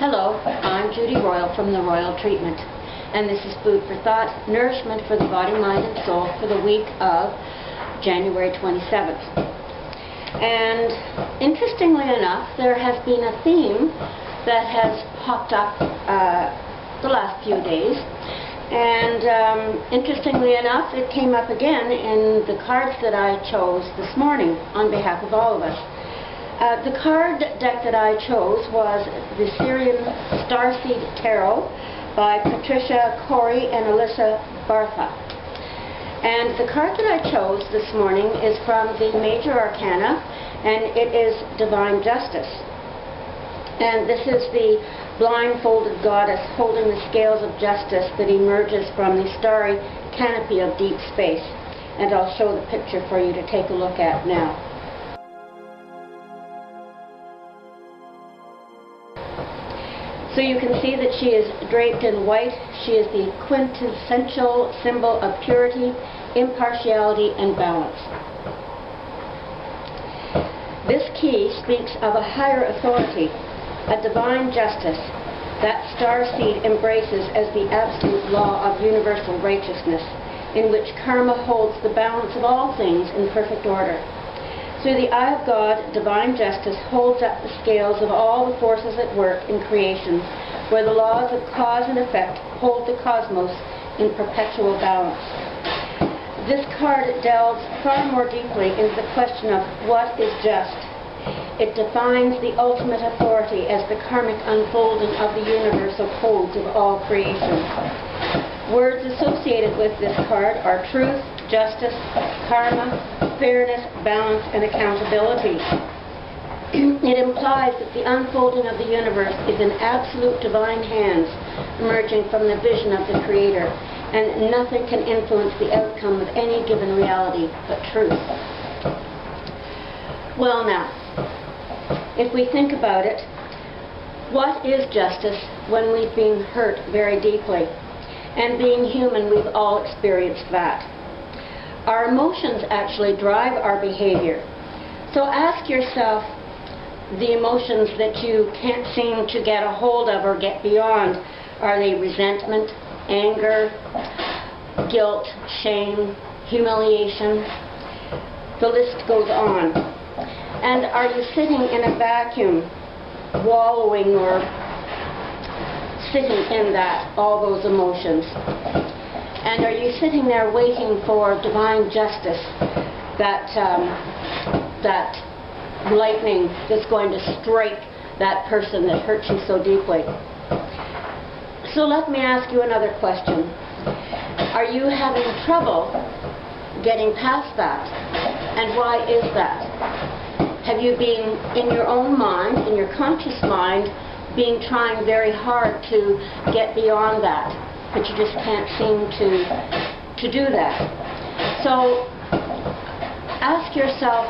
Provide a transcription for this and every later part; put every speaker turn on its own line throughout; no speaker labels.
Hello, I'm Judy Royal from the Royal Treatment, and this is Food for Thought, nourishment for the body, mind, and soul for the week of January 27th. And interestingly enough, there has been a theme that has popped up the last few days, and interestingly enough, it came up again in the cards that I chose this morning on behalf of all of us. The card deck that I chose was the Sirian Starseed Tarot by Patrica Cori and Bartha. And the card that I chose this morning is from the Major Arcana, and it is Divine Justice. And this is the blindfolded goddess holding the scales of justice that emerges from the starry canopy of deep space. And I'll show the picture for you to take a look at now. So you can see that she is draped in white. She is the quintessential symbol of purity, impartiality, and balance. This key speaks of a higher authority, a divine justice that starseed embraces as the absolute law of universal righteousness, in which karma holds the balance of all things in perfect order. Through the eye of God, divine justice holds up the scales of all the forces at work in creation, where the laws of cause and effect hold the cosmos in perpetual balance. This card delves far more deeply into the question of what is just. It defines the ultimate authority as the karmic unfolding of the universal codes of all creation. Words associated with this card are truth, justice, karma, fairness, balance, and accountability. It implies that the unfolding of the universe is in absolute divine hands, emerging from the vision of the Creator, and nothing can influence the outcome of any given reality but truth. Well now, if we think about it, what is justice when we've been hurt very deeply? And being human, we've all experienced that. Our emotions actually drive our behavior. So ask yourself, the emotions that you can't seem to get a hold of or get beyond, are they resentment, anger, guilt, shame, humiliation? The list goes on. And are you sitting in a vacuum, wallowing or sitting in that, all those emotions? And are you sitting there waiting for divine justice, that lightning that's going to strike that person that hurt you so deeply? So let me ask you another question. Are you having trouble getting past that? And why is that? Have you been, in your own mind, in your conscious mind, trying very hard to get beyond that, but you just can't seem to do that? So ask yourself,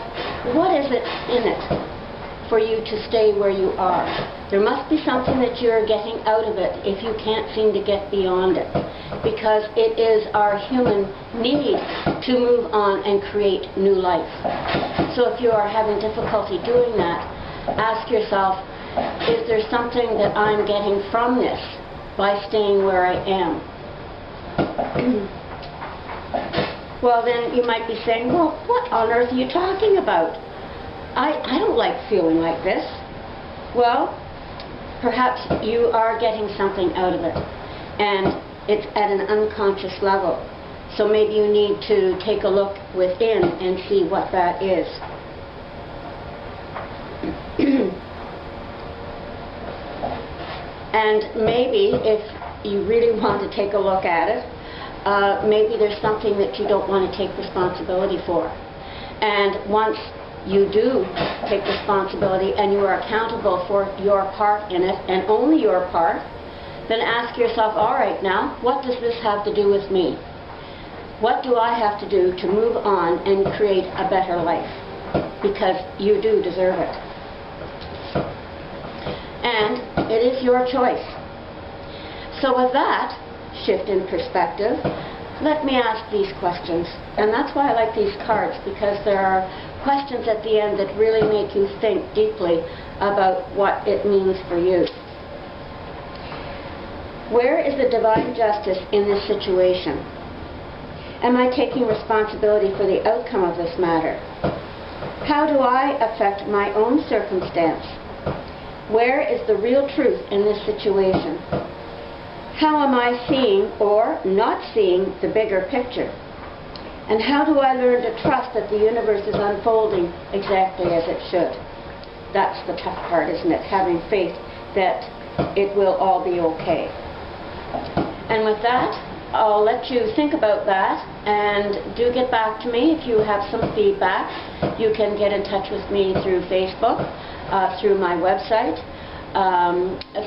what is it in it for you to stay where you are? There must be something that you're getting out of it if you can't seem to get beyond it, because it is our human need to move on and create new life. So if you are having difficulty doing that, ask yourself, is there something that I'm getting from this by staying where I am? Well, then you might be saying, well, what on earth are you talking about? I don't like feeling like this. Well, perhaps you are getting something out of it, and it's at an unconscious level. So maybe you need to take a look within and see what that is. And maybe if you really want to take a look at it, maybe there's something that you don't want to take responsibility for. And once you do take responsibility and you are accountable for your part in it, and only your part, then ask yourself, all right, now, what does this have to do with me? What do I have to do to move on and create a better life? Because you do deserve it. And it is your choice. So with that shift in perspective, let me ask these questions. And that's why I like these cards, because there are questions at the end that really make you think deeply about what it means for you. Where is the divine justice in this situation? Am I taking responsibility for the outcome of this matter? How do I affect my own circumstance? Where is the real truth in this situation? How am I seeing or not seeing the bigger picture? And how do I learn to trust that the universe is unfolding exactly as it should? That's the tough part, isn't it? Having faith that it will all be okay. And with that, I'll let you think about that, and do get back to me if you have some feedback. You can get in touch with me through Facebook, through my website,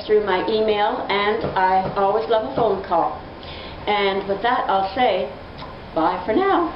through my email, and I always love a phone call. And with that, I'll say bye for now.